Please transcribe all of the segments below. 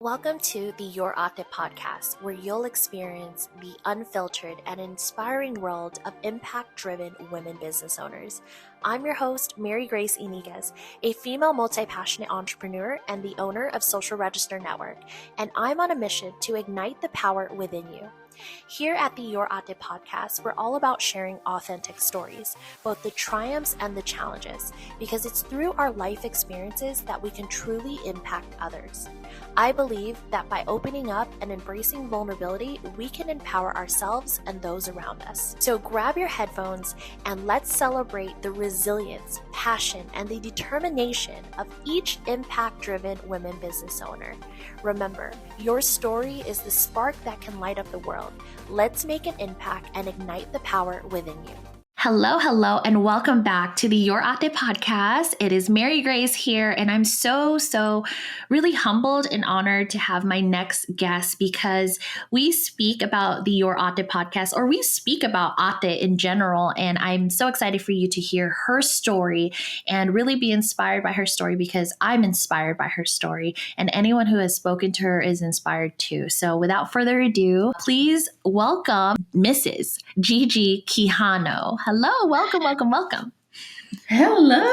Welcome to the Your Octave podcast, where you'll experience the unfiltered and inspiring world of impact-driven women business owners. I'm your host, Mary Grace Iniguez, a female multi-passionate entrepreneur and the owner of Social Register Network, and I'm on a mission to ignite the power within you. Here at the Your Octave podcast, we're all about sharing authentic stories, both the triumphs and the challenges, because it's through our life experiences that we can truly impact others. I believe that by opening up and embracing vulnerability, we can empower ourselves and those around us. So grab your headphones and let's celebrate the resilience, passion, and the determination of each impact-driven women business owner. Remember, your story is the spark that can light up the world. Let's make an impact and ignite the power within you. Hello, and welcome back to the Your Octave podcast. It is Mary Grace here, and I'm so really humbled and honored to have my next guest because we speak about the Your Octave podcast, or we speak about Octave in general, and I'm so excited for you to hear her story and really be inspired by her story because I'm inspired by her story, and anyone who has spoken to her is inspired too. So without further ado, please welcome Mrs. Gigi Quijano. Hello, welcome. Hello.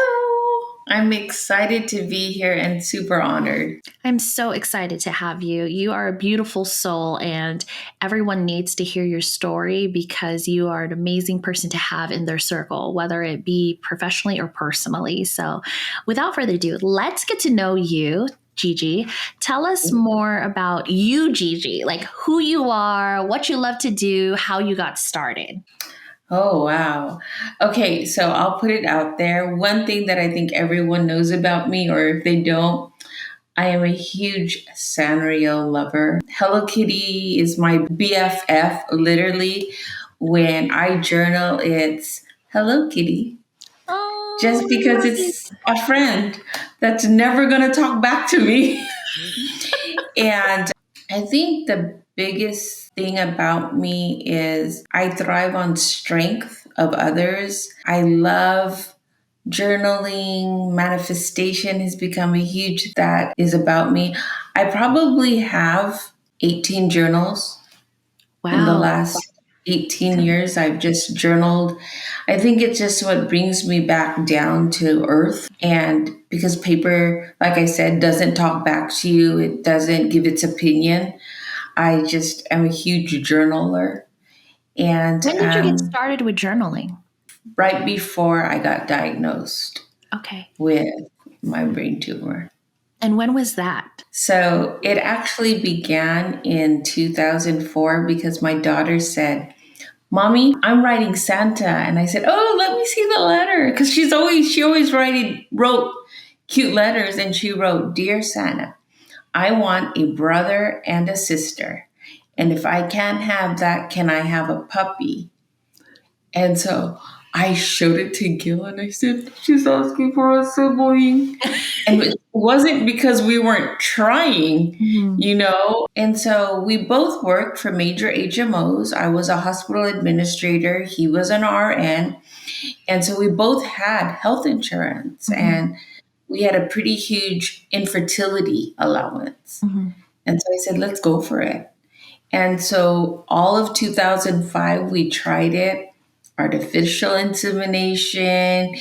I'm excited to be here and super honored. I'm so excited to have you. You are a beautiful soul, and everyone needs to hear your story because you are an amazing person to have in their circle, whether it be professionally or personally. So without further ado, let's get to know you. Gigi, tell us more about you, Gigi, like who you are, what you love to do, how you got started. Oh, wow. Okay, so I'll put it out there. One thing that I think everyone knows about me, or if they don't, I am a huge Sanrio lover. Hello Kitty is my BFF. Literally, when I journal, it's Hello Kitty. Oh, Just because it's a friend that's never going to talk back to me. And I think the biggest thing about me is I thrive on strength of others. I love journaling. Manifestation has become a huge that is about me. I probably have 18 journals. wow. In the last 18 years. I've just journaled. I think it's just what brings me back down to earth. And because paper, like I said, doesn't talk back to you, it doesn't give its opinion. I just am a huge journaler. And when did you get started with journaling? Right before I got diagnosed with my brain tumor. And when was that? So it actually began in 2004 because my daughter said, Mommy, I'm writing Santa. And I said, oh, let me see the letter. Because she always wrote cute letters. And she wrote, Dear Santa, I want a brother and a sister. And if I can't have that, can I have a puppy? And so I showed it to Gil and I said, she's asking for a sibling. And it wasn't because we weren't trying, you know? And so we both worked for major HMOs. I was a hospital administrator. He was an RN. And so we both had health insurance and we had a pretty huge infertility allowance. And so I said, let's go for it. And so all of 2005, we tried it. Artificial insemination.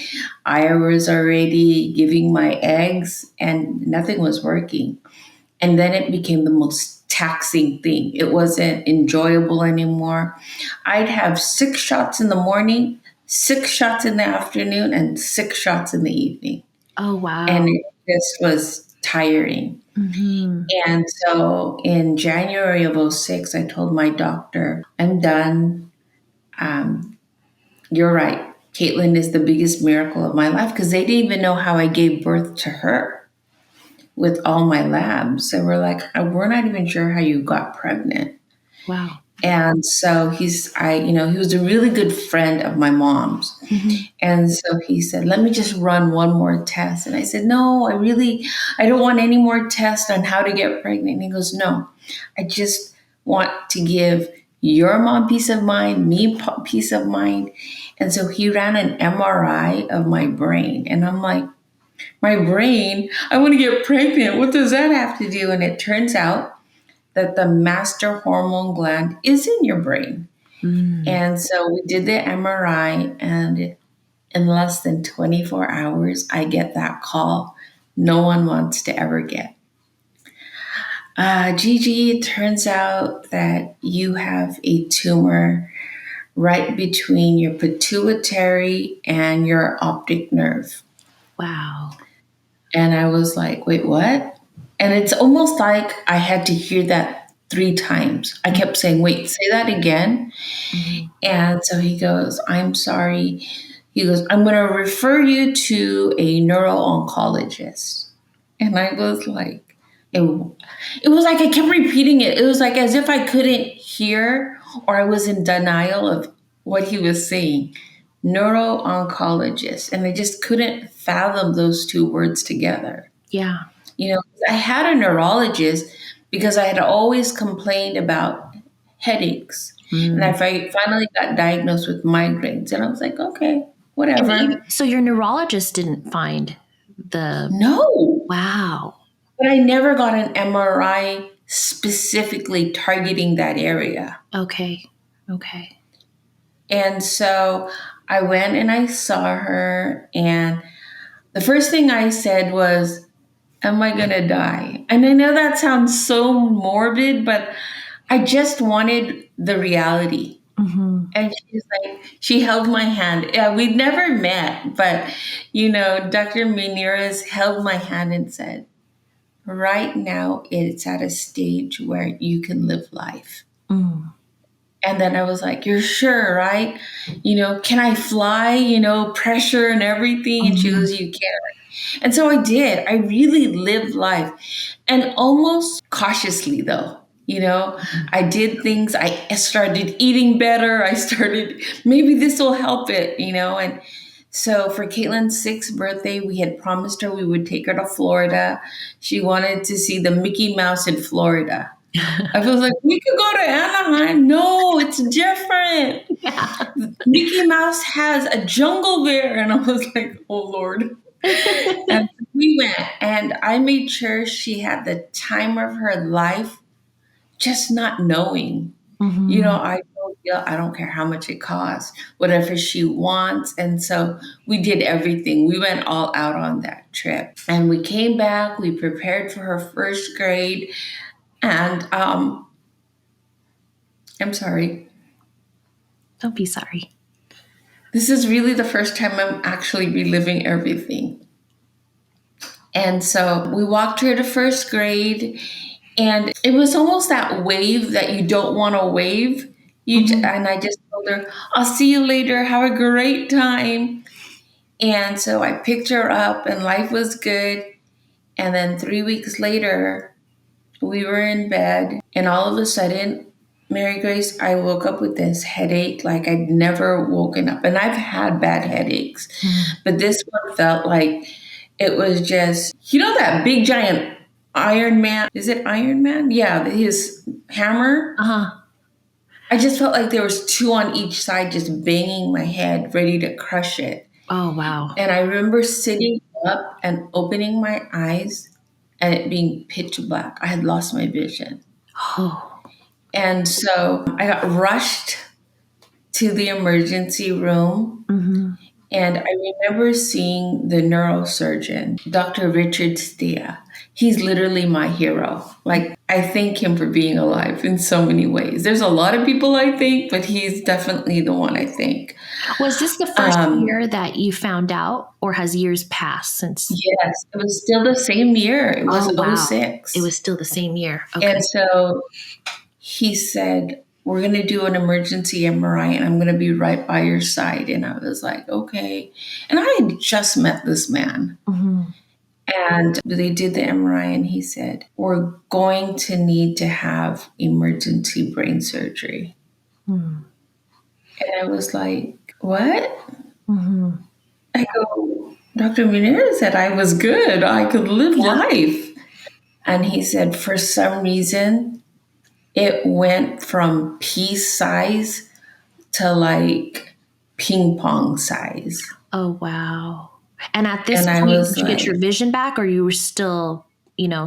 I was already giving my eggs and nothing was working. And then it became the most taxing thing. It wasn't enjoyable anymore. I'd have 6 shots in the morning, 6 shots in the afternoon, and 6 shots in the evening. Oh, wow. And it just was tiring. And so in January of 2006, I told my doctor, I'm done. You're right. Caitlin is the biggest miracle of my life because they didn't even know how I gave birth to her with all my labs. They were like, we're not even sure how you got pregnant. Wow. And so he was a really good friend of my mom's. And so he said, let me just run one more test. And I said, no, I don't want any more tests on how to get pregnant. And he goes, no, I just want to give your mom peace of mind, me peace of mind. And so he ran an MRI of my brain. And I'm like, My brain, I want to get pregnant. What does that have to do? And it turns out that the master hormone gland is in your brain. Mm. And so we did the MRI, and in less than 24 hours, I get that call no one wants to ever get. Gigi, it turns out that you have a tumor right between your pituitary and your optic nerve. Wow. And I was like, wait, what? And it's almost like I had to hear that 3 times. I kept saying, wait, say that again. Mhm. And so he goes, I'm sorry. He goes, I'm going to refer you to a neuro-oncologist. And I was like, it was like I kept repeating it. It was like as if I couldn't hear or I was in denial of what he was saying. Neuro-oncologist. And I just couldn't fathom those two words together. Yeah. I had a neurologist because I had always complained about headaches. And Mm. I finally got diagnosed with migraines. And I was like, okay, whatever. So your neurologist didn't find the. No, Wow. but I never got an MRI specifically targeting that area. Okay. Okay. And so I went and I saw her. And the first thing I said was, am I going to die? And I know that sounds so morbid, but I just wanted the reality. Mm-hmm. And she held my hand. Yeah, we'd never met, but Dr. Menierez held my hand and said, right now it's at a stage where you can live life. Mm. And then I was like, you're sure, right? Can I fly? Pressure and everything. And she Mm-hmm. goes, you can. And so I did. I really lived life, and almost cautiously, though. I did things. I started eating better. I started, maybe this will help it, And so for Caitlin's 6th birthday, we had promised her we would take her to Florida. She wanted to see the Mickey Mouse in Florida. I was like, we could go to Anaheim. No, it's different. Yeah. Mickey Mouse has a jungle there. And I was like, oh, Lord. And we went, and I made sure she had the time of her life, just not knowing. Mm-hmm. I told you, I don't care how much it costs, whatever she wants. And so we did everything. We went all out on that trip. And we came back, we prepared for her first grade. And I'm sorry. Don't be sorry. This is really the first time I'm actually reliving everything. And so we walked her to first grade, and it was almost that wave that you don't want to wave. Mm-hmm. And I just told her, I'll see you later. Have a great time. And so I picked her up, and life was good. And then 3 weeks later, we were in bed, and all of a sudden, Mary Grace, I woke up with this headache like I'd never woken up. And I've had bad headaches, but this one felt like it was just, that big giant Iron Man. Is it Iron Man? Yeah, his hammer. Uh-huh. I just felt like there was 2 on each side just banging my head, ready to crush it. Oh, wow. And I remember sitting up and opening my eyes and it being pitch black. I had lost my vision. Oh. And so I got rushed to the emergency room. Mm-hmm. And I remember seeing the neurosurgeon, Dr. Richard Stea. He's literally my hero. Like, I thank him for being alive in so many ways. There's a lot of people I thank, but he's definitely the one I thank. Was this the first year that you found out, or has years passed since? Yes, it was still the same year. It was wow. 06. It was still the same year. Okay. And so he said, we're going to do an emergency MRI and I'm going to be right by your side. And I was like, okay. And I had just met this man. Mm-hmm. And they did the MRI and he said, we're going to need to have emergency brain surgery. Mm-hmm. And I was like, what? Mm-hmm. I go, Dr. Munir said I was good. I could live life. And he said, for some reason, it went from pea size to like ping pong size. Oh, wow. And at this And I point, was did you get like, your vision back, or you were still,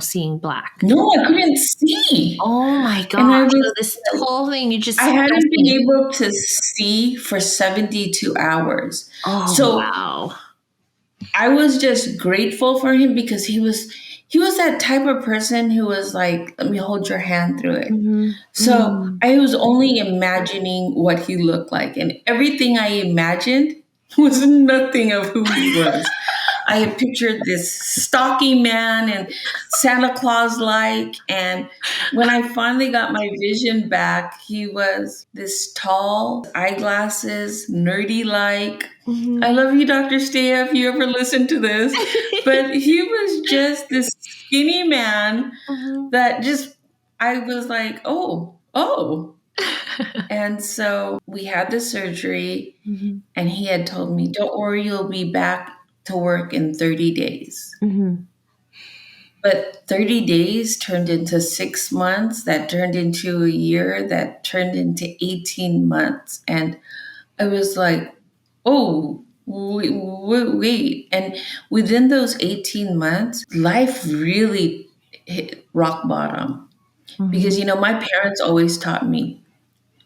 seeing black? no, I couldn't see. Oh my And I gosh. So was this like, whole thing, you I just still hadn't been seeing. able to see for 72 hours. Oh, So wow. I was just grateful for him because he was that type of person who was like, let me hold your hand through it. Mm-hmm. So Mm-hmm. I was only imagining what he looked like, and everything I imagined was nothing of who he was. I had pictured this stocky man and Santa Claus like. And when I finally got my vision back, he was this tall, eyeglasses, nerdy like. I love you, Dr. Stea, if you ever listen to this. But he was just this skinny man Mm-hmm. that just, I was like, oh, oh. And so we had the surgery, Mm-hmm. and he had told me, don't worry, you'll be back to work in 30 days. Mm-hmm. But 30 days turned into 6 months, that turned into a year, that turned into 18 months. And I was like, oh, wait. And within those 18 months, life really hit rock bottom. Because, Mm-hmm. my parents always taught me,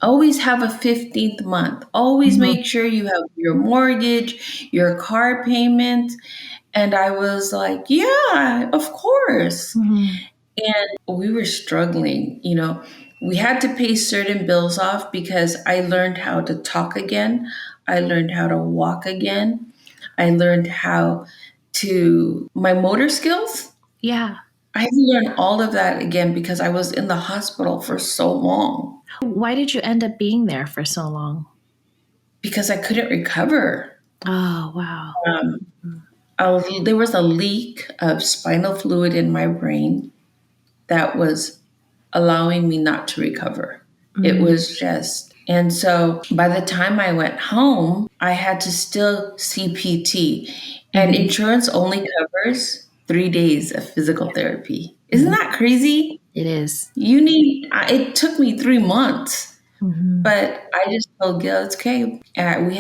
always have a 15th month. Always Mm-hmm. make sure you have your mortgage, your car payment. And I was like, yeah, of course. Mm-hmm. And we were struggling. We had to pay certain bills off because I learned how to talk again. I learned how to walk again. I learned how my motor skills. Yeah. I had to learn all of that again because I was in the hospital for so long Why did you end up being there for so long? because I couldn't recover. Oh, wow. Um, there was a leak of spinal fluid in my brain that was allowing me not to recover. It Mm-hmm. was just, and so by the time I went home, I had to still see PT, and Mm-hmm. insurance only covers 3 days of physical therapy. Isn't that crazy? It is. It took me 3 months, Mm-hmm. but I just told Gil, it's okay. We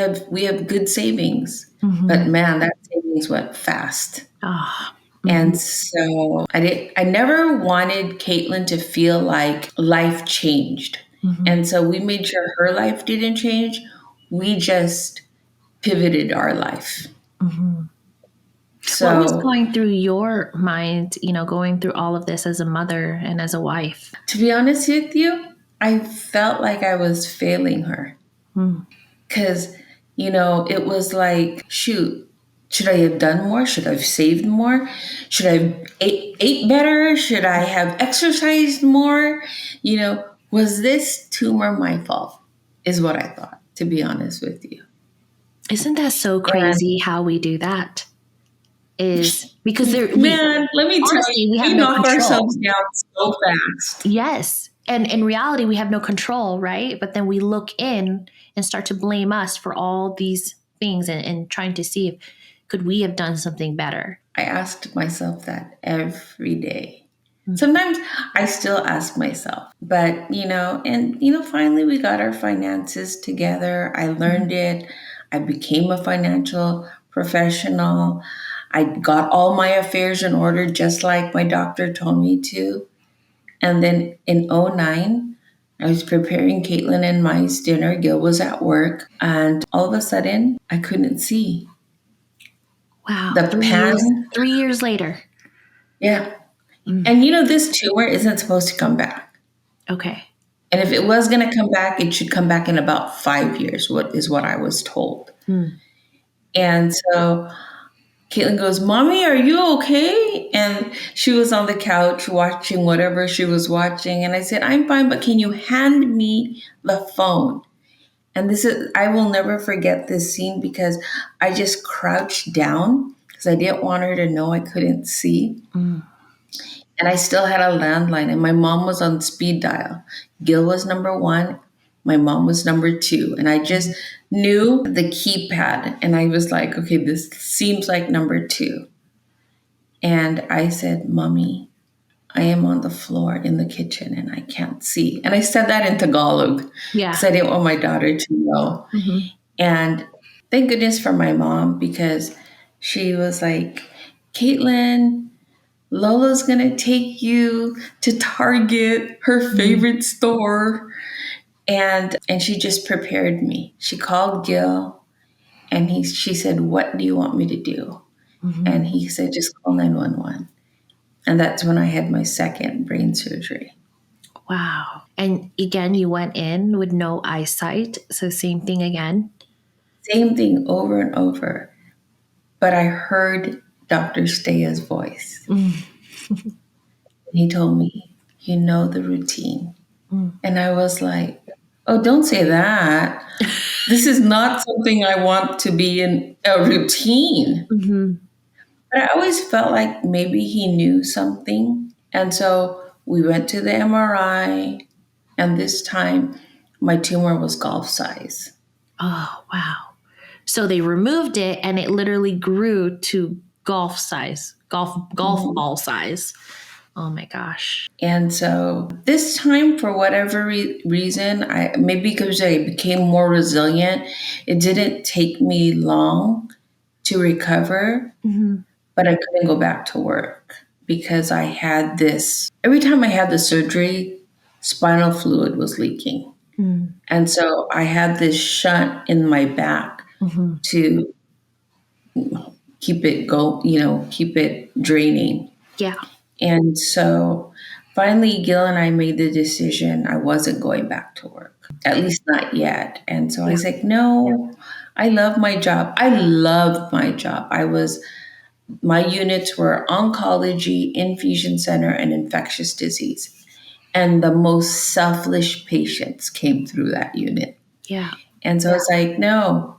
have good savings, Mm-hmm. but man, that savings went fast. Oh. Mm-hmm. And so I never wanted Caitlin to feel like life changed. Mm-hmm. And so we made sure her life didn't change. We just pivoted our life. Mm-hmm. What was So going through your mind, going through all of this as a mother and as a wife? to be honest with you, I felt like I was failing her. Mm. Because, it was like, shoot, should I have done more? Should I have saved more? Should I have ate better? Should I have exercised more? Was this tumor my fault? Is what I thought, to be honest with you. Isn't that so And crazy how we do that? Is because man, let me tell honestly, you, we have we no knock control. ourselves down so fast. Yes. And in reality, we have no control, right? But then we look in and start to blame us for all these things and trying to see if could we have done something better. I asked myself that every day. Mm. Sometimes I still ask myself, but finally we got our finances together. I learned it. I became a financial professional. I got all my affairs in order, just like my doctor told me to. And then in '09, I was preparing Caitlin and my's dinner. Gil was at work, and all of a sudden, I couldn't see. Wow. The pan, 3 years later. yeah. Mm. And this tumor isn't supposed to come back. Okay. And if it was going to come back, it should come back in about 5 years, what I was told. Mm. And so Caitlin goes, Mommy, are you okay? And she was on the couch watching whatever she was watching. And I said, I'm fine, but can you hand me the phone? And I will never forget this scene because I just crouched down because I didn't want her to know I couldn't see. Mm. And I still had a landline, and my mom was on speed dial. Gil was number one. My mom was number two. And I just knew the keypad. And I was like, okay, this seems like number two. And I said, Mommy, I am on the floor in the kitchen and I can't see. And I said that in Tagalog Yeah. because I didn't want my daughter to know. Mm-hmm. And thank goodness for my mom because She was like, Caitlin, Lola's gonna take you to Target, her favorite store. And she just prepared me. She called Gil and she said, what do you want me to do? Mm-hmm. And he said, just call 911. And that's when I had my second brain surgery. Wow. And again, you went in with no eyesight. So same thing again. Same thing over and over. But I heard Dr. Stea's voice. Mm. He told me, you know the routine. Mm. And I was like, oh, don't say that. This is not something I want to be in a routine. Mm-hmm. But I always felt like maybe he knew something. And so we went to the MRI, and this time my tumor was golf size. Oh, wow. So they removed it and it literally grew to golf size, golf ball size. Oh my gosh. And so this time, for whatever reason, maybe because I became more resilient, it didn't take me long to recover, Mm-hmm. but I couldn't go back to work because I had this. Every time I had the surgery, spinal fluid was leaking. Mm. And so I had this shunt in my back Mm-hmm. to keep it draining. Yeah. And so finally, Gil and I made the decision I wasn't going back to work, at least not yet. And so I Yeah. was like, no, I love my job. I loved my job. My units were oncology, infusion center, and infectious disease. And the most selfish patients came through that unit. Yeah. And so I was like, no,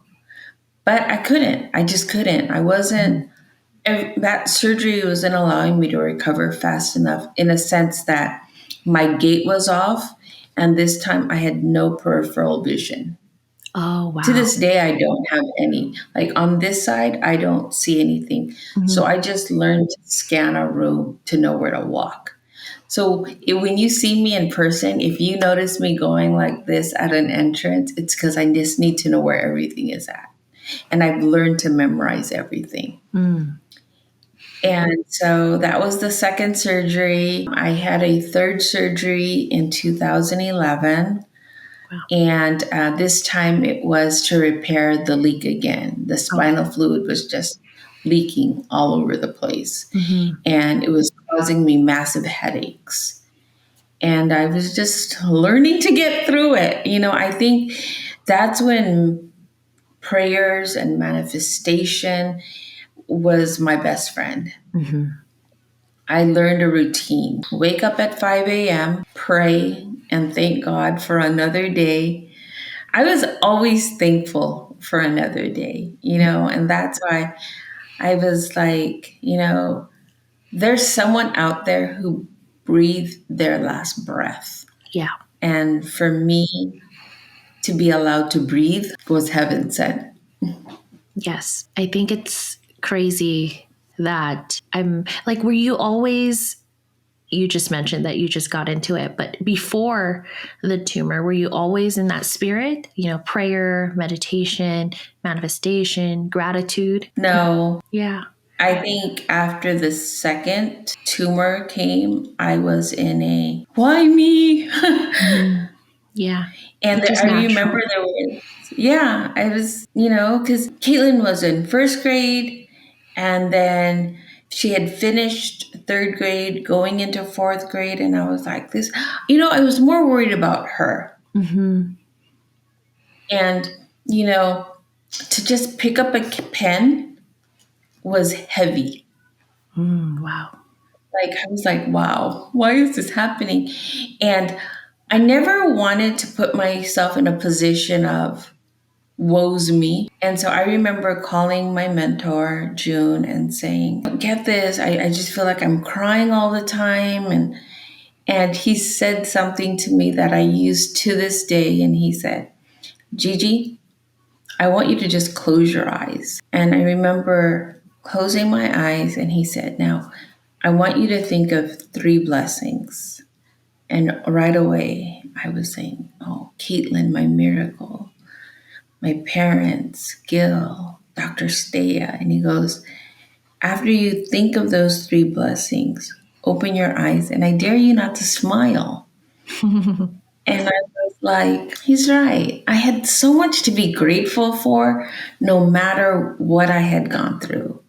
but I couldn't. I just couldn't. I wasn't. That surgery wasn't allowing me to recover fast enough in a sense that my gait was off. And this time I had no peripheral vision. Oh, wow. To this day, I don't have any. Like on this side, I don't see anything. Mm-hmm. So I just learned to scan a room to know where to walk. So when you see me in person, if you notice me going like this at an entrance, it's because I just need to know where everything is at. And I've learned to memorize everything. Mm. And so that was the second surgery. I had a third surgery in 2011. Wow. And this time it was to repair the leak again. The spinal fluid was just leaking all over the place. Mm-hmm. And it was causing me massive headaches. And I was just learning to get through it. I think that's when prayers and manifestation was my best friend. Mm-hmm. I learned a routine. Wake up at 5 a.m., pray, and thank God for another day. I was always thankful for another day, and that's why I was like, there's someone out there who breathed their last breath. Yeah. And for me to be allowed to breathe was heaven sent. Yes. I think it's crazy that I'm like, were you always, you just mentioned that you just got into it, but before the tumor, were you always in that spirit, prayer, meditation, manifestation, gratitude? No. Yeah. I think after the second tumor came, I was in a, why me? Mm-hmm. Yeah. And I remember there was, I was, because Caitlin was in first grade and then she had finished third grade going into fourth grade. And I was like, I was more worried about her. Mm-hmm. And, to just pick up a pen was heavy. Wow. Like, I was like, wow, why is this happening? And I never wanted to put myself in a position of woe's me. And so I remember calling my mentor, June, and saying, get this, I just feel like I'm crying all the time. And he said something to me that I use to this day. And he said, Gigi, I want you to just close your eyes. And I remember closing my eyes and he said, now, I want you to think of 3 blessings. And right away, I was saying, oh, Caitlin, my miracle, my parents, Gil, Dr. Steya. And he goes, after you think of those three blessings, open your eyes and I dare you not to smile. And I was like, he's right. I had so much to be grateful for, no matter what I had gone through.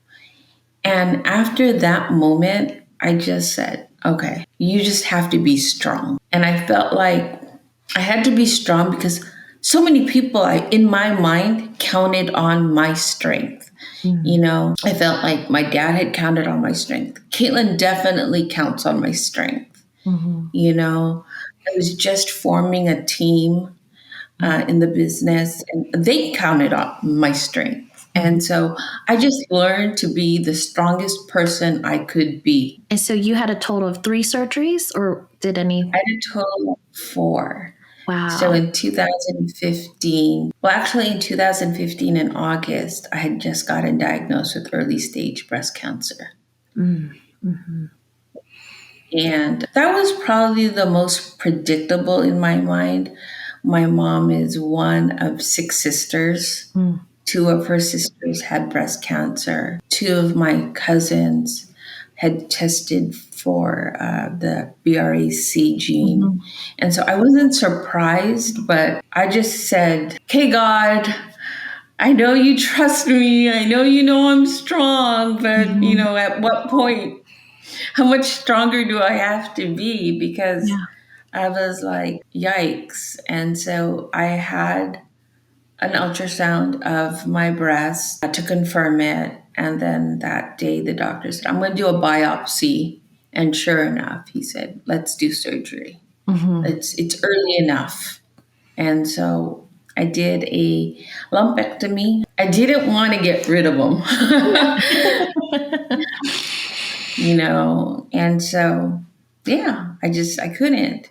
And after that moment, I just said, okay, you just have to be strong. And I felt like I had to be strong because so many people in my mind counted on my strength. You know, I felt like my dad had counted on my strength. Caitlin definitely counts on my strength. You know, I was just forming a team in the business, and they counted on my strength. And so I just learned to be the strongest person I could be. And so you had a total of 3 surgeries, or did any? I had a total of 4. Wow. So in 2015, well, actually in 2015 in August, I had just gotten diagnosed with early stage breast cancer. And that was probably the most predictable in my mind. My mom is one of 6 sisters. 2 of her sisters had breast cancer. 2 of my cousins had tested for the BRAC gene. And so I wasn't surprised, but I just said, okay, God, I know you trust me. I know you know I'm strong, but you know, at what point, how much stronger do I have to be? Because I was like, yikes. And so I had an ultrasound of my breast to confirm it. And then that day, the doctor said, I'm going to do a biopsy. And sure enough, he said, let's do surgery. It's early enough. And so I did a lumpectomy. I didn't want to get rid of them, you know, and so, yeah, I couldn't.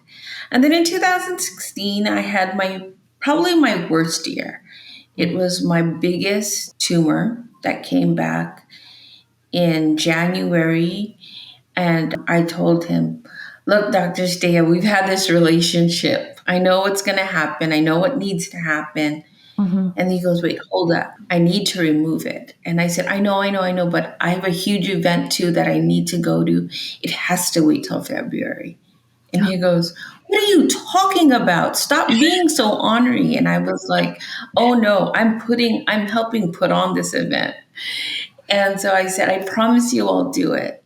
And then in 2016, I had probably my worst year. It was my biggest tumor that came back in January. And I told him, look, Dr. Steya, we've had this relationship. I know what's going to happen. I know what needs to happen. And he goes, wait, hold up. I need to remove it. And I said, I know, but I have a huge event too that I need to go to. It has to wait till February. And he goes, what are you talking about? Stop being so ornery. And I was like, oh no, I'm helping put on this event. And so I said, I promise you I'll do it.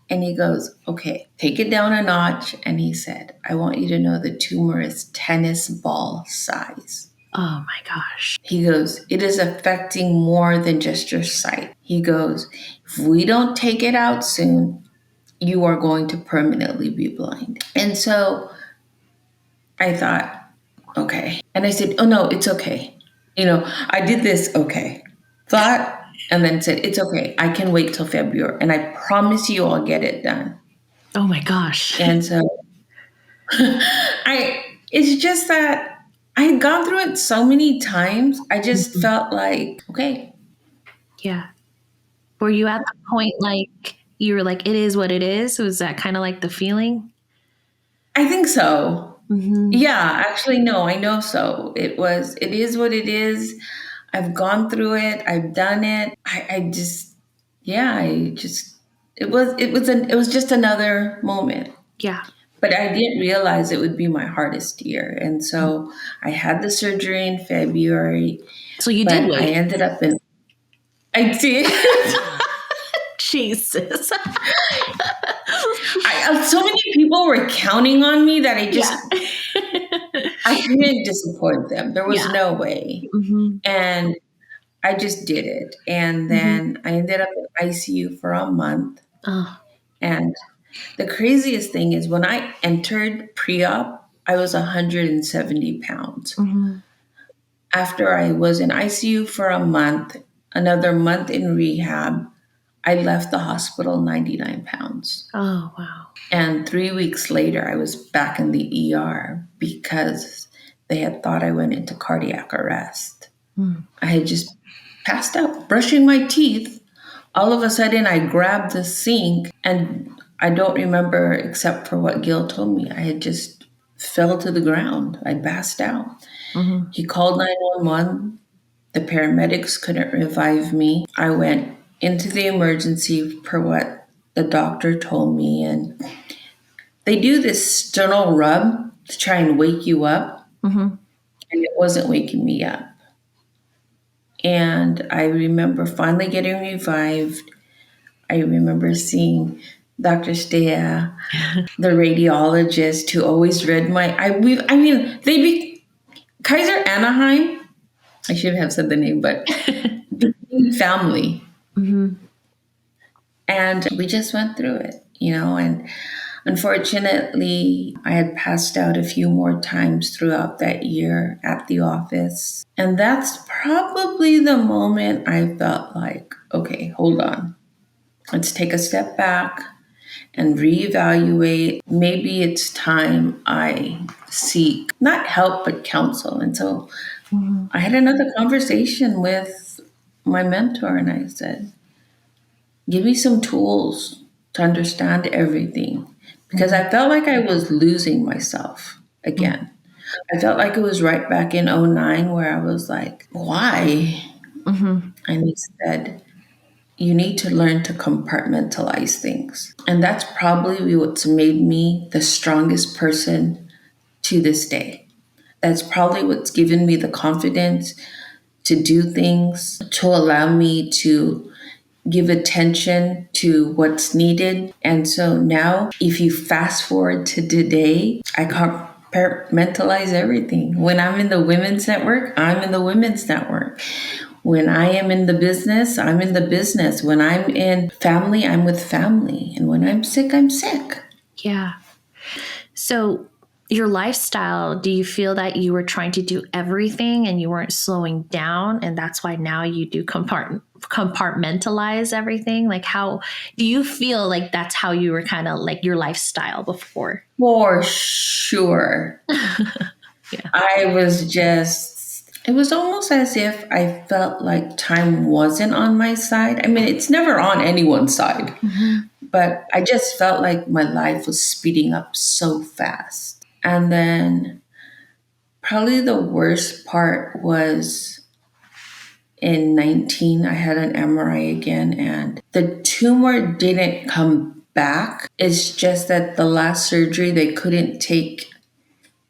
And he goes, okay, take it down a notch. And he said, I want you to know the tumor is tennis ball size. Oh my gosh. He goes, it is affecting more than just your sight. He goes, if we don't take it out soon, you are going to permanently be blind. And so I thought, okay. And I said, oh no, it's okay. You know, I did this, okay. Thought, and then said, it's okay. I can wait till February. And I promise you I'll get it done. Oh my gosh. And so it's just that I had gone through it so many times. I just felt like, okay. Yeah. Were you at the point like you were like, it is what it is? Was that kind of like the feeling? I think so. Yeah, actually, no, I know so. It is what it is. I've gone through it. I've done it. It was just another moment. Yeah. But I didn't realize it would be my hardest year. And so I had the surgery in February. So you did wait. I ended up I did. Jesus. So many people were counting on me that I couldn't disappoint them. There was no way. And I just did it. And then I ended up in ICU for a month. Oh. And the craziest thing is when I entered pre-op, I was 170 pounds. After I was in ICU for a month, another month in rehab, I left the hospital 99 pounds. Oh, wow. And 3 weeks later, I was back in the ER because they had thought I went into cardiac arrest. I had just passed out, brushing my teeth. All of a sudden, I grabbed the sink, and I don't remember except for what Gil told me. I had just fell to the ground. I passed out. He called 911. The paramedics couldn't revive me. I went into the emergency per what the doctor told me, and they do this sternal rub to try and wake you up, Mm-hmm. and it wasn't waking me up. And I remember finally getting revived. I remember seeing Dr. Stea, the radiologist who always read Kaiser Anaheim. I should have said the name, but became family. Mm-hmm. And we just went through it, and unfortunately, I had passed out a few more times throughout that year at the office. And that's probably the moment I felt like, okay, hold on. Let's take a step back and reevaluate. Maybe it's time I seek not help, but counsel. And so I had another conversation with my mentor, and I said, give me some tools to understand everything, because I felt like I was losing myself again. I felt like it was right back in '09 where I was like, why? Mm-hmm. And he said, you need to learn to compartmentalize things. And that's probably what's made me the strongest person to this day. That's probably what's given me the confidence to do things, to allow me to give attention to what's needed. And so now, if you fast forward to today, I compartmentalize everything. When I'm in the women's network, I'm in the women's network. When I am in the business, I'm in the business. When I'm in family, I'm with family. And when I'm sick, I'm sick. Yeah. So your lifestyle, do you feel that you were trying to do everything and you weren't slowing down, and that's why now you do compartmentalize everything? Like, how do you feel like that's how you were kind of like your lifestyle before? For sure. Yeah. It was almost as if I felt like time wasn't on my side. I mean, it's never on anyone's side, Mm-hmm. but I just felt like my life was speeding up so fast. And then probably the worst part was in 19, I had an MRI again, and the tumor didn't come back. It's just that the last surgery, they couldn't take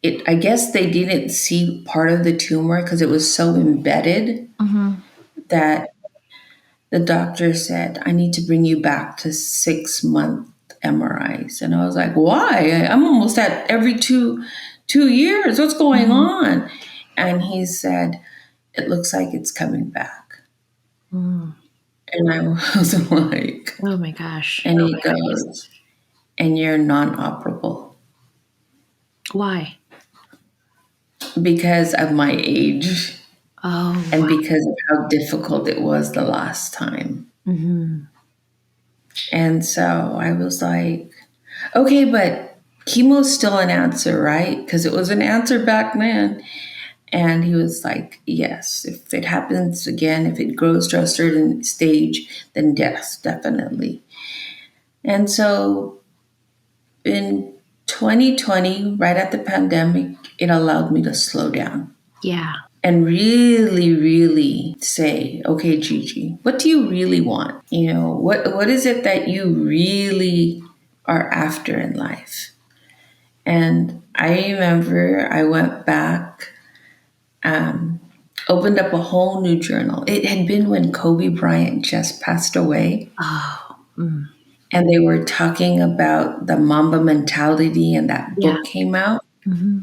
it. I guess they didn't see part of the tumor because it was so embedded Mm-hmm. that the doctor said, I need to bring you back to 6-month MRIs. And I was like, why? I'm almost at every two years. What's going Mm-hmm. on? And he said, it looks like it's coming back. Mm. And I was like, Oh my gosh. and he goes, and you're non-operable Why? because of my age Oh, and wow. because of how difficult it was the last time. Mm-hmm. And so I was like, okay, but chemo's still an answer, right? Because it was an answer back then. And he was like, yes, if it happens again, if it grows to a certain stage, then yes, definitely. And so in 2020, right at the pandemic, it allowed me to slow down Yeah. and really, really say, okay, Gigi, what do you really want? What is it that you really are after in life? And I remember I went back, opened up a whole new journal. It had been when Kobe Bryant just passed away. Oh. Mm. And they were talking about the Mamba mentality, and that Yeah. book came out. Mm-hmm.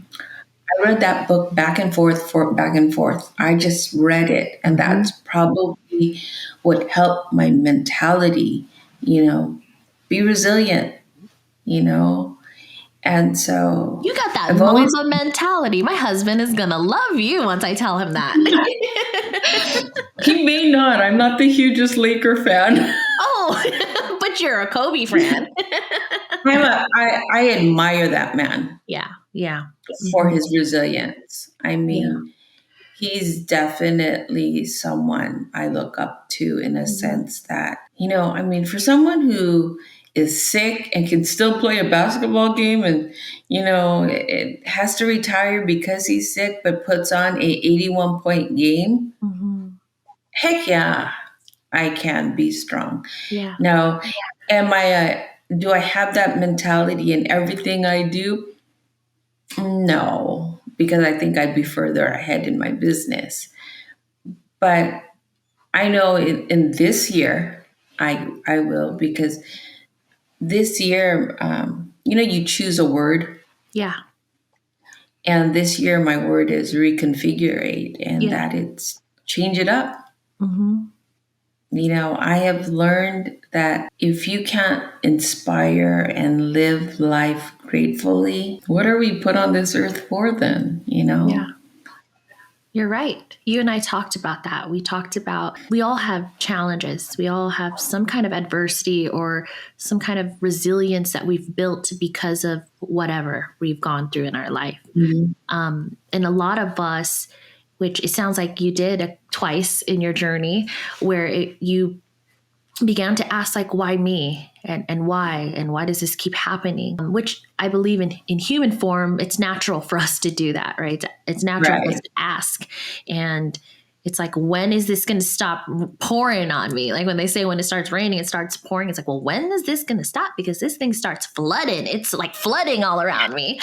I read that book back and forth, back and forth. I just read it, and Mm-hmm. that's probably what helped my mentality, be resilient, you know. And so You got that I've always, Mamba mentality. My husband is going to love you once I tell him that. he may not. I'm not the hugest Laker fan. Oh, but you're a Kobe fan. I admire that man Yeah. Yeah. for Mm-hmm. his resilience. I Yeah. mean, he's definitely someone I look up to in a Mm-hmm. sense that, for someone who is sick and can still play a basketball game and, it has to retire because he's sick, but puts on a 81-point game. Mm-hmm. Heck yeah, I can be strong. Yeah. Now, do I have that mentality in everything I do? No, because I think I'd be further ahead in my business. But I know in this year, I will, because this year, you choose a word, Yeah. and this year my word is reconfigurate, and Yeah. that it's change it up. Mm-hmm. I have learned that if you can't inspire and live life gratefully, what are we put on this earth for then? Yeah. You're right. You and I talked about that. We talked about we all have challenges. We all have some kind of adversity or some kind of resilience that we've built because of whatever we've gone through in our life. Mhm. And a lot of us, which it sounds like you did twice in your journey, where you began to ask like why me and why does this keep happening, which I believe in human form it's natural for us to do that, right? It's natural for us Right. to ask, and it's like, when is this going to stop pouring on me? Like when they say when it starts raining it starts pouring, it's like, well, when is this going to stop? Because this thing starts flooding, it's like flooding all around me.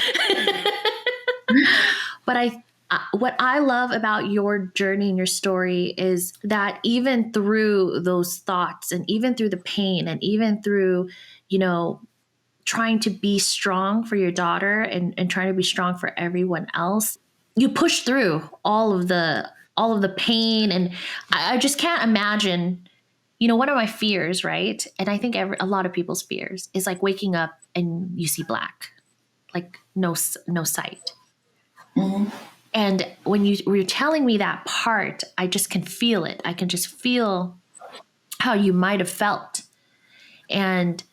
But what I love about your journey and your story is that even through those thoughts and even through the pain and even through, trying to be strong for your daughter and trying to be strong for everyone else, you push through all of the pain. And I just can't imagine, one of my fears, right? And I think a lot of people's fears is like waking up and you see black, like no sight. Mhm. And when you were telling me that part, I just can feel it. I can just feel how you might have felt and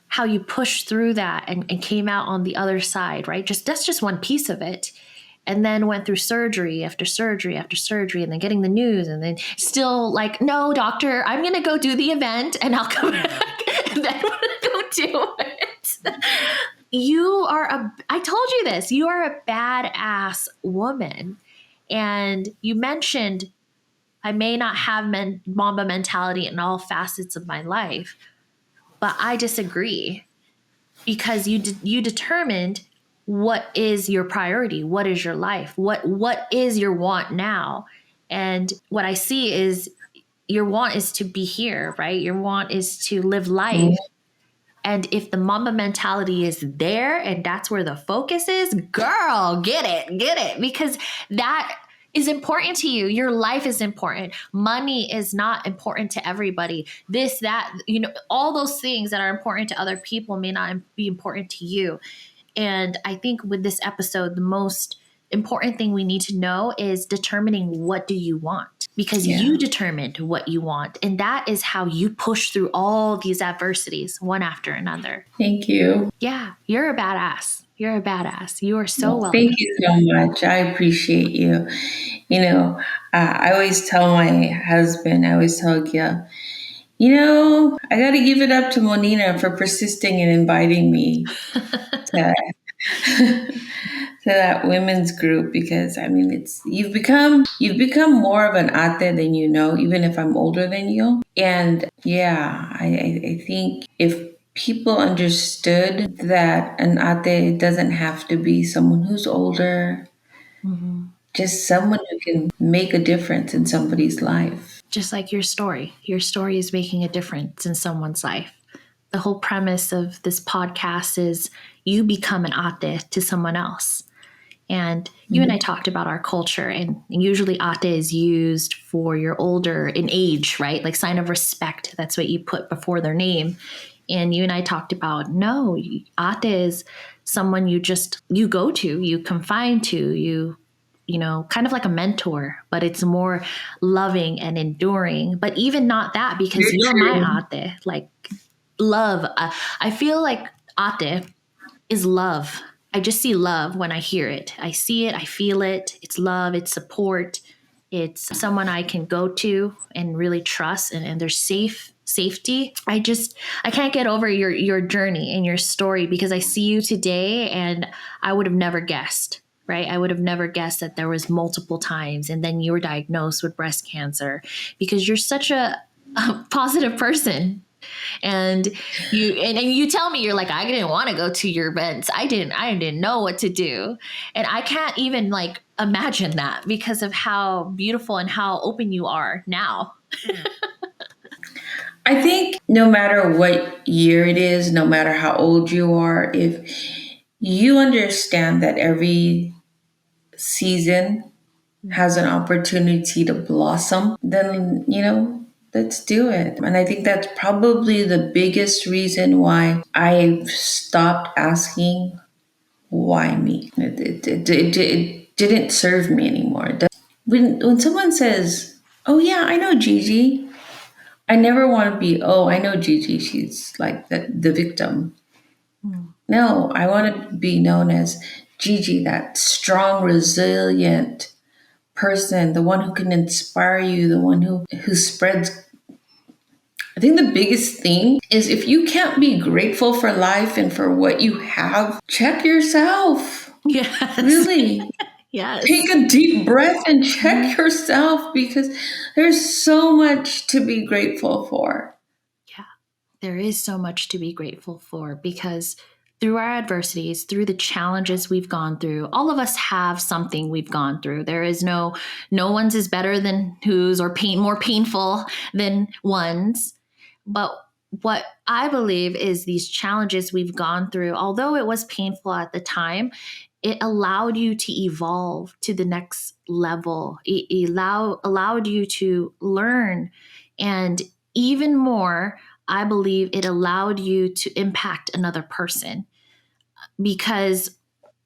how you pushed through that and came out on the other side, right? That's just one piece of it. And then went through surgery after surgery after surgery and then getting the news and then still like, no, doctor, I'm going to go do the event and I'll come back and then go do it. I told you this, you are a badass woman. And you mentioned, I may not have Mamba mentality in all facets of my life, but I disagree because you determined what is your priority, what is your life, what is your want now. And what I see is your want is to be here, right? Your want is to live life. And if the mama mentality is there and that's where the focus is, girl, get it. Because that is important to you. Your life is important. Money is not important to everybody. This, that, all those things that are important to other people may not be important to you. And I think with this episode, the most important thing we need to know is determining what do you want, because Yeah. you determined what you want. And that is how you push through all these adversities one after another. Thank you. Yeah, you're a badass. You're a badass. You are so Well, well thank done. you so much. I appreciate you. I always tell my husband, I always tell Gil, I got to give it up to Monina for persisting and inviting me to, to that women's group, because I mean, you've become more of an ate than even if I'm older than you. And yeah, I think if people understood that an ate doesn't have to be someone who's older, Mhm. just someone who can make a difference in somebody's life. Just like your story. Your story is making a difference in someone's life. The whole premise of this podcast is you become an ate to someone else. And you and I talked about our culture, and usually ate is used for your older in age, right? Like sign of respect. That's what you put before their name. And you and I talked about, no, ate is someone you go to, you confide to, kind of like a mentor, but it's more loving and enduring. But even not that, because You're you're true. my ate, like love. I feel like ate is love. I just see love when I hear it. I see it, I feel it. It's love, it's support. It's someone I can go to and really trust, and there's safety. I can't get over your journey and your story, because I see you today and I would have never guessed. right? I would have never guessed that there was multiple times and then you were diagnosed with breast cancer because you're such a positive person. And you tell me, you're like, I didn't want to go to your events. I didn't know what to do. And I can't even like imagine that because of how beautiful and how open you are now. I think no matter what year it is, no matter how old you are, if you understand that every season has an opportunity to blossom, then, let's do it. And I think that's probably the biggest reason why I've stopped asking why me. It didn't serve me anymore. When someone says, "Oh yeah, I know Gigi," I never want to be, "Oh, I know Gigi. She's like the victim." No, I want to be known as Gigi, that strong, resilient person, the one who can inspire you, the one who spreads. I think the biggest thing is if you can't be grateful for life and for what you have, check yourself. Yes. Really. Yes. Take a deep breath and check yourself because there's so much to be grateful for. Yeah, there is so much to be grateful for because through our adversities, through the challenges we've gone through, all of us have something we've gone through. There is no one's is better than whose or more painful than one's. But what I believe is these challenges we've gone through, although it was painful at the time, it allowed you to evolve to the next level. It allowed you to learn. And even more, I believe it allowed you to impact another person because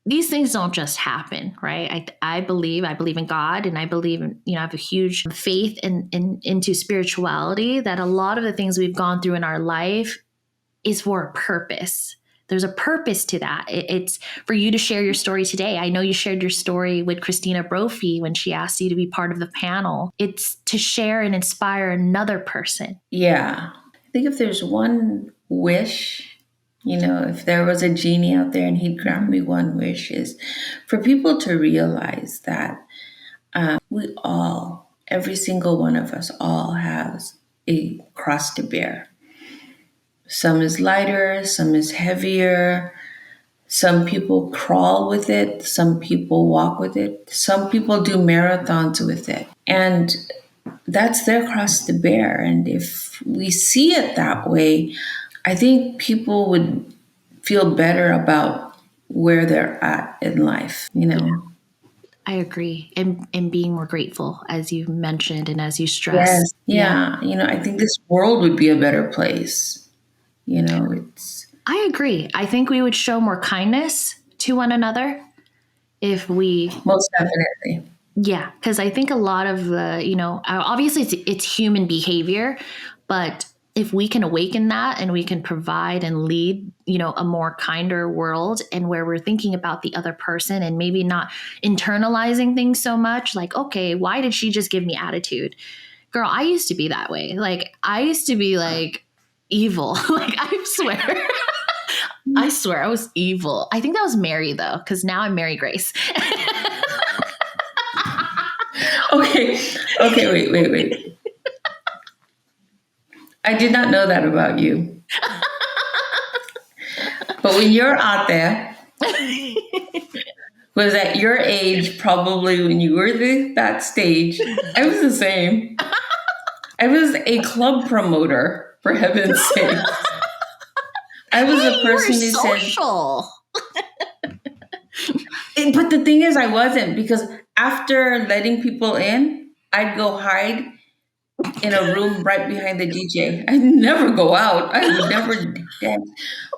these things don't just happen, right? I believe in God, and I believe in, I have a huge faith into spirituality, that a lot of the things we've gone through in our life is for a purpose. There's a purpose to that. It's for you to share your story today. I know you shared your story with Christina Brophy when she asked you to be part of the panel. It's to share and inspire another person. Yeah. I think if there's one wish, if there was a genie out there and he'd grant me one wish, is for people to realize that we all, every single one of us, all has a cross to bear. Some is lighter, some is heavier. Some people crawl with it, some people walk with it, some people do marathons with it. And that's their cross to bear. And if we see it that way, I think people would feel better about where they're at in life, Yeah, I agree. And being more grateful, as you mentioned and as you stressed. Yes. Yeah. I think this world would be a better place. It's. I agree. I think we would show more kindness to one another if we. Most definitely. Yeah, because I think a lot of the, obviously it's human behavior, but if we can awaken that and we can provide and lead, a more kinder world, and where we're thinking about the other person and maybe not internalizing things so much, like, okay, why did she just give me attitude? Girl, I used to be that way. Like, I used to be like evil. Like, I swear I was evil. I think that was Mary though, because now I'm Mary Grace. Okay, wait. I did not know that about you. But when you're out there, was at your age, probably when you were that stage, I was the same. I was a club promoter, for heaven's sake. I was a person who social. But the thing is, I wasn't, because after letting people in, I'd go hide in a room right behind the DJ. I'd never go out. I would never dance.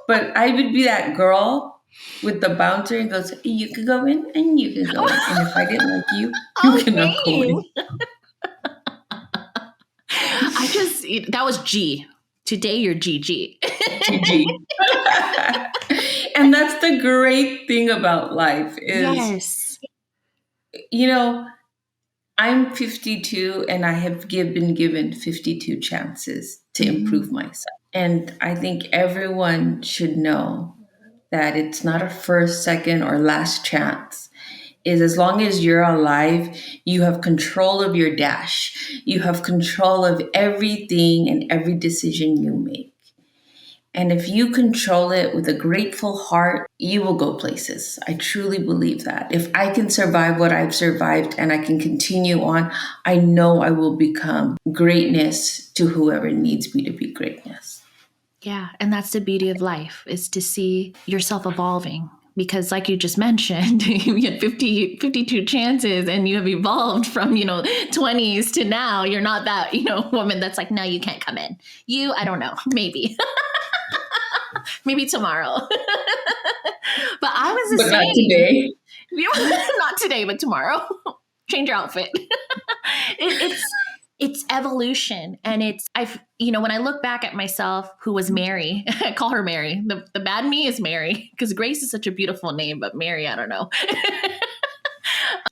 But I would be that girl with the bouncer and goes, "You can go in and you can go in. And if I didn't like you, you cannot go in." That was G. Today you're Gigi. Gigi. And that's the great thing about life is, yes. I'm 52 and I have been given 52 chances to improve myself. And I think everyone should know that it's not a first, second, or last chance. is as long as you're alive, you have control of your dash. You have control of everything and every decision you make. And if you control it with a grateful heart, you will go places. I truly believe that. If I can survive what I've survived and I can continue on, I know I will become greatness to whoever needs me to be greatness. Yeah. And that's the beauty of life, is to see yourself evolving. Because like you just mentioned, you had 52 chances and you have evolved from, 20s to now. You're not that, woman that's like, no, you can't come in. I don't know, maybe. Maybe tomorrow. But I was the But same. not today. Not today, but tomorrow. Change your outfit. It's evolution. And when I look back at myself, who was Mary, I call her Mary. The bad me is Mary, because Grace is such a beautiful name, but Mary, I don't know.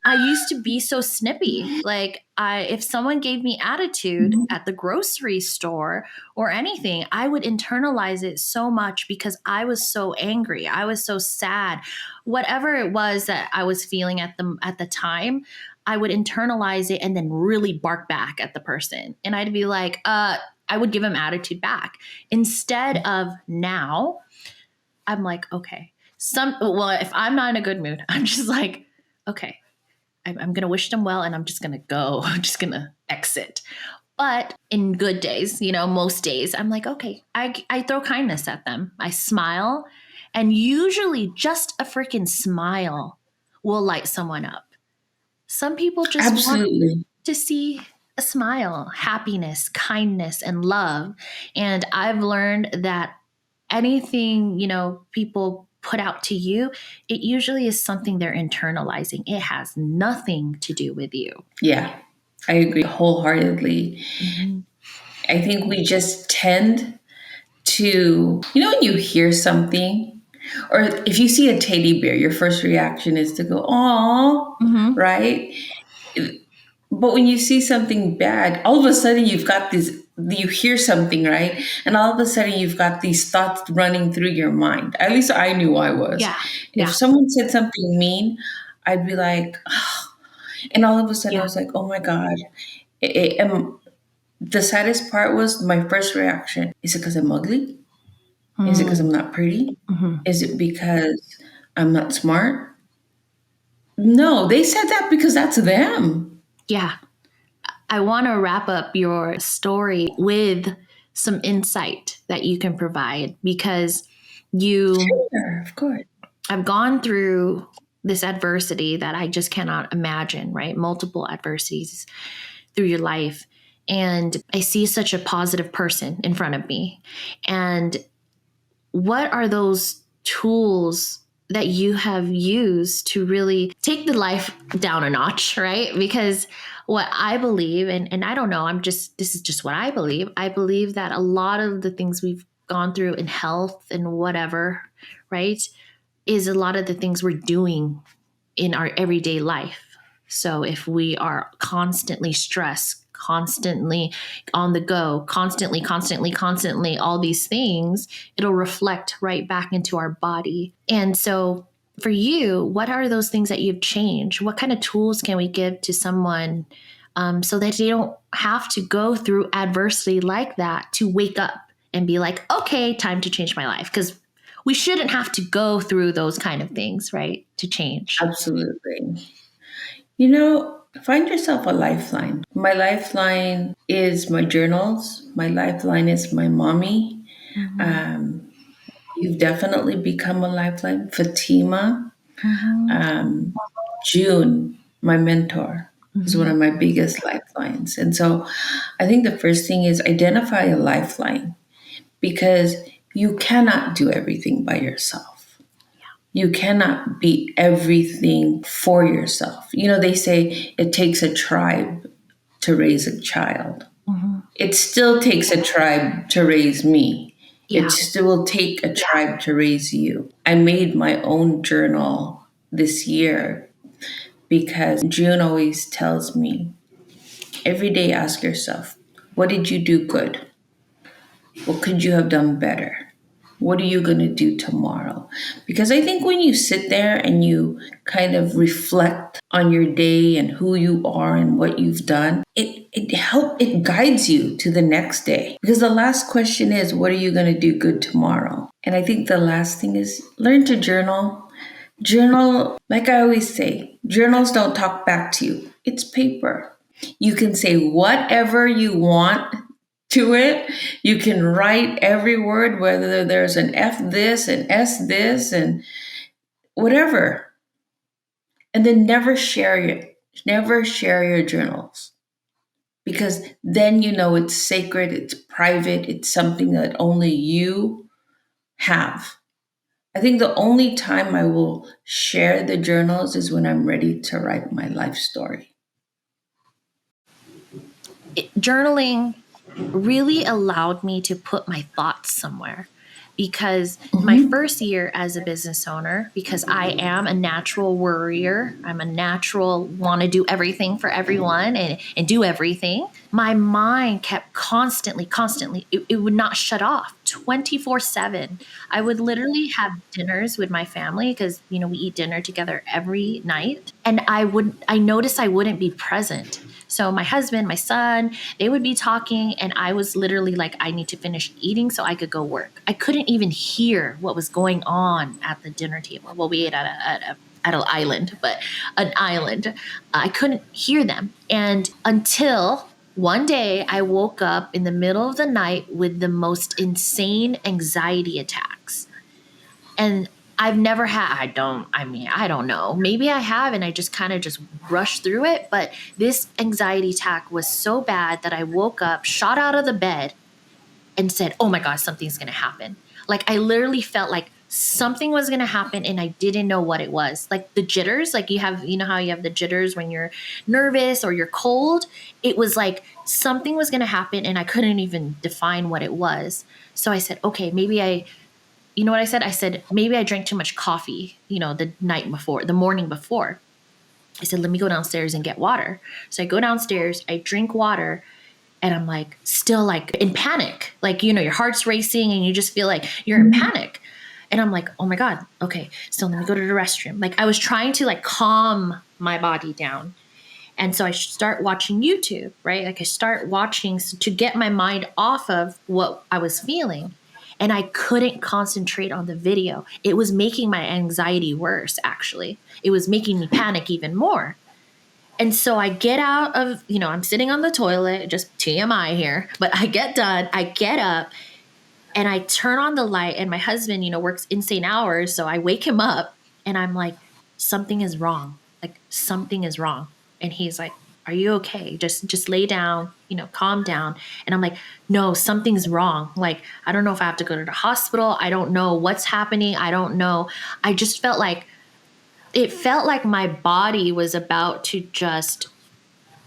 I used to be so snippy. Like if someone gave me attitude at the grocery store or anything, I would internalize it so much because I was so angry. I was so sad. Whatever it was that I was feeling at the time, I would internalize it and then really bark back at the person. And I'd be like, I would give him attitude back. Instead of now, I'm like, okay. If I'm not in a good mood, I'm just like, okay, I'm going to wish them well and I'm just going to go. I'm just going to exit. But in good days, most days, I'm like, okay, I throw kindness at them. I smile. And usually just a freaking smile will light someone up. Some people just want to see a smile, happiness, kindness, and love. And I've learned that anything, people put out to you, it usually is something they're internalizing. It has nothing to do with you. Yeah, I agree wholeheartedly. Mm-hmm. I think we just tend to, when you hear something, or if you see a teddy bear, your first reaction is to go, "Aw," right? But when you see something bad, all of a sudden you hear something, right? And all of a sudden you've got these thoughts running through your mind. At least I knew I was. Yeah. If someone said something mean, I'd be like, oh. And all of a sudden I was like, oh my God. The saddest part was my first reaction. Is it because I'm ugly? Is it because I'm not pretty? Is it because I'm not smart? No, they said that because that's them. Yeah. I want to wrap up your story with some insight that you can provide, because Sure, of course. I've gone through this adversity that I just cannot imagine, right? Multiple adversities through your life. And I see such a positive person in front of me. And what are those tools that you have used to really take the life down a notch, right? Because what I believe, and I don't know, this is just what I believe. I believe that a lot of the things we've gone through in health and whatever, right, is a lot of the things we're doing in our everyday life. So if we are constantly stressed, constantly on the go, constantly, all these things, it'll reflect right back into our body. And so for you, what are those things that you've changed? What kind of tools can we give to someone so that they don't have to go through adversity like that to wake up and be like, okay, time to change my life? Because we shouldn't have to go through those kind of things, right, to change. Absolutely. Find yourself a lifeline. My lifeline is my journals. My lifeline is my mommy. You've definitely become a lifeline. Fatima. June, my mentor, is one of my biggest lifelines. And so I think the first thing is identify a lifeline, because you cannot do everything by yourself. You cannot be everything for yourself. They say it takes a tribe to raise a child. It still takes a tribe to raise me. Yeah. It still will take a tribe to raise you. I made my own journal this year because June always tells me, every day ask yourself, what did you do good? What could you have done better? What are you going to do tomorrow? Because I think when you sit there and you kind of reflect on your day and who you are and what you've done, it guides you to the next day. Because the last question is, what are you going to do good tomorrow? And I think the last thing is learn to journal. Journal, like I always say, journals don't talk back to you. It's paper. You can say whatever you want to it. You can write every word, whether there's an F this and S this and whatever. And then never share your journals. Because then you know it's sacred, it's private, it's something that only you have. I think the only time I will share the journals is when I'm ready to write my life story. Journaling really allowed me to put my thoughts somewhere, because my first year as a business owner, because I am a natural worrier, I'm a natural want to do everything for everyone and do everything. My mind kept constantly, it would not shut off 24/7. I would literally have dinners with my family because, we eat dinner together every night. And I noticed I wouldn't be present. So my husband, my son, they would be talking, and I was literally like, I need to finish eating so I could go work. I couldn't even hear what was going on at the dinner table. Well, we ate at an island, but an island. I couldn't hear them. And until one day I woke up in the middle of the night with the most insane anxiety attacks. And I've never had, I don't know. Maybe I have, and I just kind of just rushed through it. But this anxiety attack was so bad that I woke up, shot out of the bed, and said, oh my gosh, something's going to happen. Like, I literally felt like something was going to happen and I didn't know what it was. Like the jitters, like you know how you have the jitters when you're nervous or you're cold? It was like something was going to happen and I couldn't even define what it was. So I said, okay, you know what I said? I said, maybe I drank too much coffee, the morning before. I said, let me go downstairs and get water. So I go downstairs, I drink water, and I'm like, still like in panic. Like, your heart's racing and you just feel like you're in panic. And I'm like, oh my God, okay, so let me go to the restroom. Like I was trying to like calm my body down. And so I start watching YouTube, right? Like I start watching to get my mind off of what I was feeling. And I couldn't concentrate on the video. It was making my anxiety worse, actually. It was making me panic even more. And so I get out of, I'm sitting on the toilet, just TMI here, but I get done, I get up, and I turn on the light, and my husband, works insane hours. So I wake him up and I'm like, something is wrong. Like something is wrong. And he's like, are you okay? Just lay down, calm down. And I'm like, no, something's wrong. Like, I don't know if I have to go to the hospital. I don't know what's happening. I don't know. I just felt like my body was about to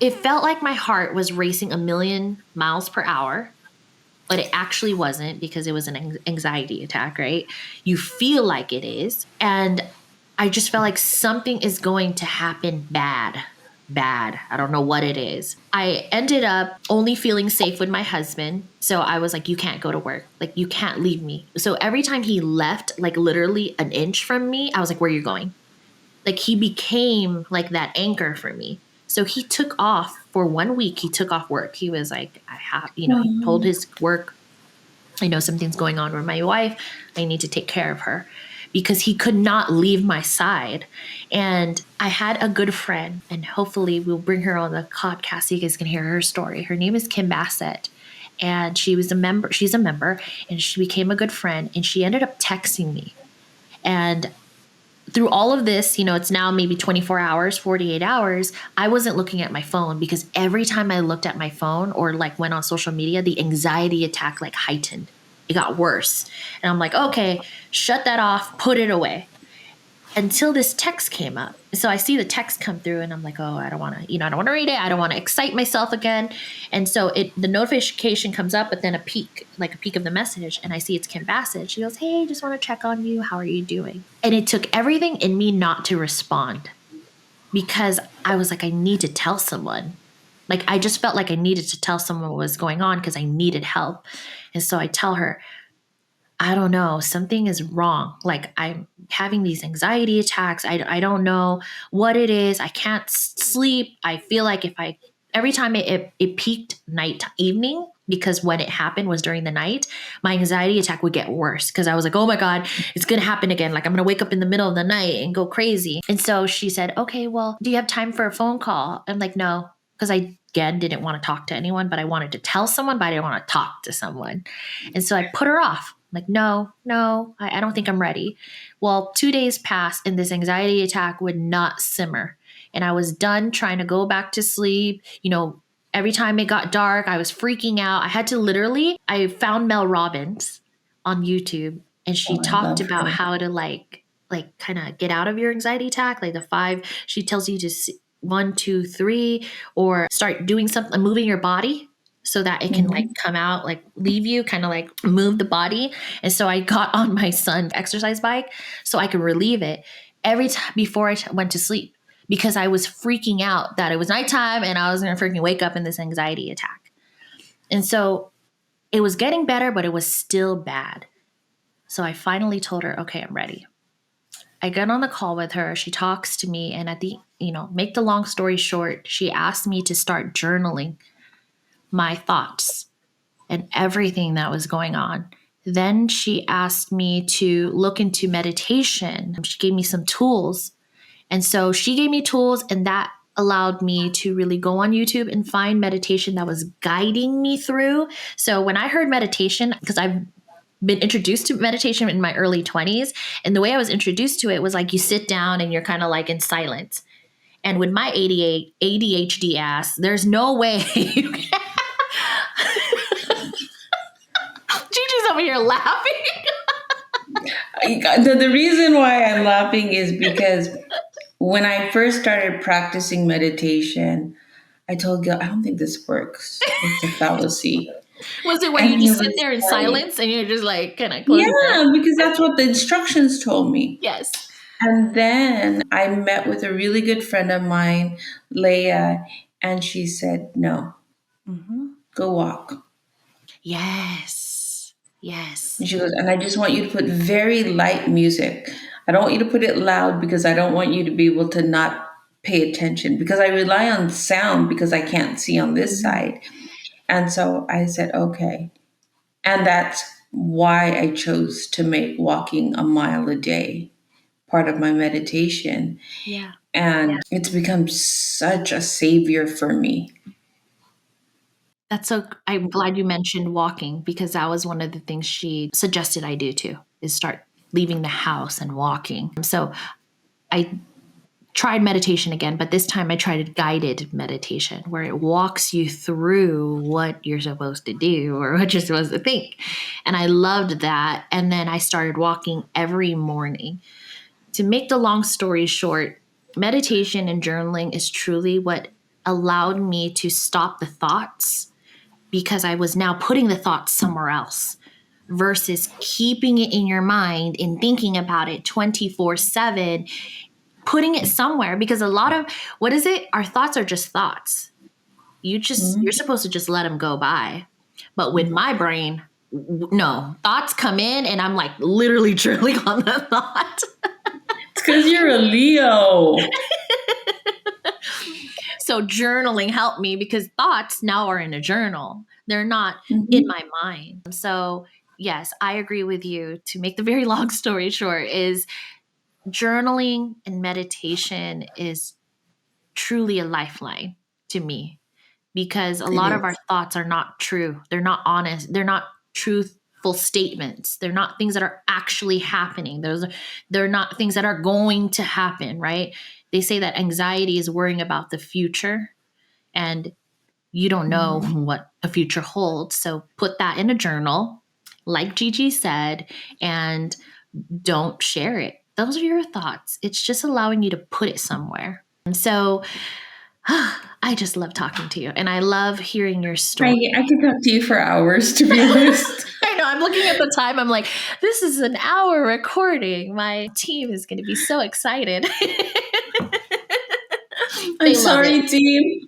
it felt like my heart was racing 1,000,000 miles per hour, but it actually wasn't because it was an anxiety attack, right? You feel like it is. And I just felt like something is going to happen bad. I don't know what it is. I ended up only feeling safe with my husband. So I was like, you can't go to work. Like, you can't leave me. So every time he left, like literally an inch from me, I was like, where are you going? Like he became like that anchor for me. So he took off for 1 week. He took off work. He was like, he told his work, I know something's going on with my wife. I need to take care of her, because he could not leave my side. And I had a good friend, and hopefully we'll bring her on the podcast so you guys can hear her story. Her name is Kim Bassett. And she's a member, and she became a good friend, and she ended up texting me. And through all of this, it's now maybe 24 hours, 48 hours, I wasn't looking at my phone, because every time I looked at my phone or like went on social media, the anxiety attack like heightened. It got worse. And I'm like, okay, shut that off, put it away. Until this text came up. So I see the text come through and I'm like, oh, I don't want to, I don't want to read it. I don't want to excite myself again. And so the notification comes up, but then a peek of the message. And I see it's Kim Bassett. She goes, hey, just want to check on you. How are you doing? And it took everything in me not to respond, because I was like, I need to tell someone. Like, I just felt like I needed to tell someone what was going on because I needed help. And so I tell her, I don't know, something is wrong. Like I'm having these anxiety attacks. I don't know what it is. I can't sleep. I feel like every time it peaked evening, because when it happened was during the night, my anxiety attack would get worse because I was like, oh my God, it's going to happen again. Like I'm going to wake up in the middle of the night and go crazy. And so she said, okay, well, do you have time for a phone call? I'm like, no, because I again didn't want to talk to anyone, but I wanted to tell someone, but I didn't want to talk to someone. And so I put her off. Like, no, I don't think I'm ready. Well, 2 days passed and this anxiety attack would not simmer. And I was done trying to go back to sleep. Every time it got dark, I was freaking out. I found Mel Robbins on YouTube, and she Oh, I talked love about her. how to like kind of get out of your anxiety attack. Like the 5, she tells you to 1, 2, 3, or start doing something, moving your body so that it can like come out, like leave you, kind of like move the body. And so I got on my son's exercise bike so I could relieve it every time before I went to sleep, because I was freaking out that it was nighttime and I was going to freaking wake up in this anxiety attack. And so it was getting better, but it was still bad. So I finally told her, okay, I'm ready. I get on the call with her. She talks to me. And make the long story short, she asked me to start journaling my thoughts and everything that was going on. Then she asked me to look into meditation. She gave me some tools. And so she gave me tools, and that allowed me to really go on YouTube and find meditation that was guiding me through. So when I heard meditation, because I've been introduced to meditation in my early 20s, and the way I was introduced to it was like you sit down and you're kind of like in silence. And with my ADHD ass, there's no way you can. Gigi's over here laughing. The reason why I'm laughing is because when I first started practicing meditation, I told Gil, I don't think this works. It's a fallacy. Was it where And you he just sit was there in like, silence and you're just like kind of close your eyes? yeah, because that's what the instructions told me. Yes. And then I met with a really good friend of mine, Leah, and she said, no, go walk. Yes. Yes. And she goes, and I just want you to put very light music. I don't want you to put it loud because I don't want you to be able to not pay attention, because I rely on sound because I can't see on this side. And so I said, okay. And that's why I chose to make walking a mile a day part of my meditation. Yeah. And it's become such a savior for me. I'm glad you mentioned walking, because that was one of the things she suggested I do too, is start leaving the house and walking. So I tried meditation again, but this time I tried a guided meditation where it walks you through what you're supposed to do or what you're supposed to think. And I loved that. And then I started walking every morning. To make the long story short, meditation and journaling is truly what allowed me to stop the thoughts, because I was now putting the thoughts somewhere else versus keeping it in your mind and thinking about it 24/7, putting it somewhere. Because a lot of, what is it? Our thoughts are just thoughts. You're supposed to just let them go by. But with my brain, no, thoughts come in and I'm like literally drilling on the thought. It's because you're a Leo. So journaling helped me, because thoughts now are in a journal. They're not in my mind. So yes, I agree with you. To make the very long story short, is journaling and meditation is truly a lifeline to me, because a It lot of our is. thoughts are not true. They're not honest. They're not truthful statements. They're not things that are actually happening. They're not things that are going to happen, right? They say that anxiety is worrying about the future, and you don't know what the future holds. So put that in a journal, like Gigi said, and don't share it. Those are your thoughts. It's just allowing you to put it somewhere. And so I just love talking to you, and I love hearing your story. I could talk to you for hours, to be honest. I know, I'm looking at the time. I'm like, this is an hour recording. My team is going to be so excited. I'm sorry, team.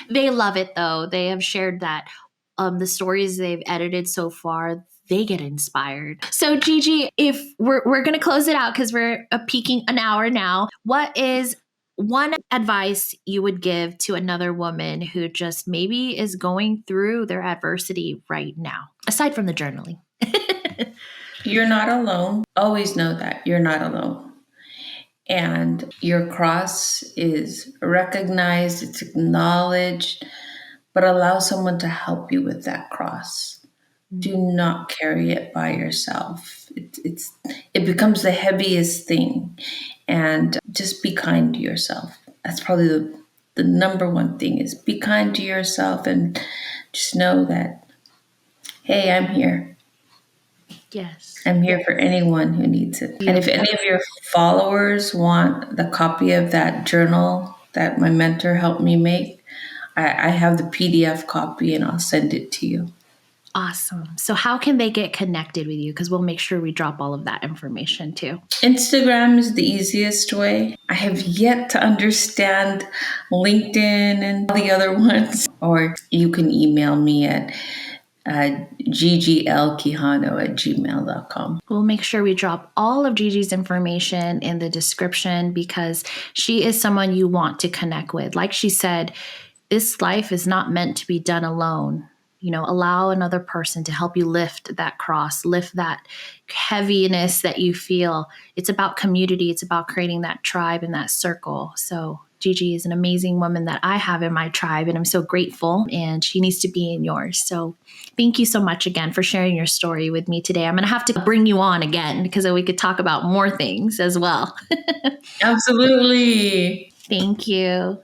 They love it, though. They have shared that the stories they've edited so far, they get inspired. So Gigi, if we're going to close it out because we're peaking an hour now, what is one advice you would give to another woman who just maybe is going through their adversity right now, aside from the journaling? You're not alone. Always know that you're not alone. And your cross is recognized, it's acknowledged, but allow someone to help you with that cross. Do not carry it by yourself. It becomes the heaviest thing. And just be kind to yourself. That's probably the number one thing is be kind to yourself and just know that, hey, I'm here. Yes. I'm here for anyone who needs it. And if any of your followers want the copy of that journal that my mentor helped me make, I have the PDF copy and I'll send it to you. Awesome. So how can they get connected with you? Because we'll make sure we drop all of that information too. Instagram is the easiest way. I have yet to understand LinkedIn and all the other ones. Or you can email me at giglquijano@gmail.com. We'll make sure we drop all of Gigi's information in the description because she is someone you want to connect with. Like she said, this life is not meant to be done alone. You know, allow another person to help you lift that cross, lift that heaviness that you feel. It's about community. It's about creating that tribe and that circle. So Gigi is an amazing woman that I have in my tribe, and I'm so grateful, and she needs to be in yours. So thank you so much again for sharing your story with me today. I'm going to have to bring you on again because we could talk about more things as well. Absolutely. Thank you.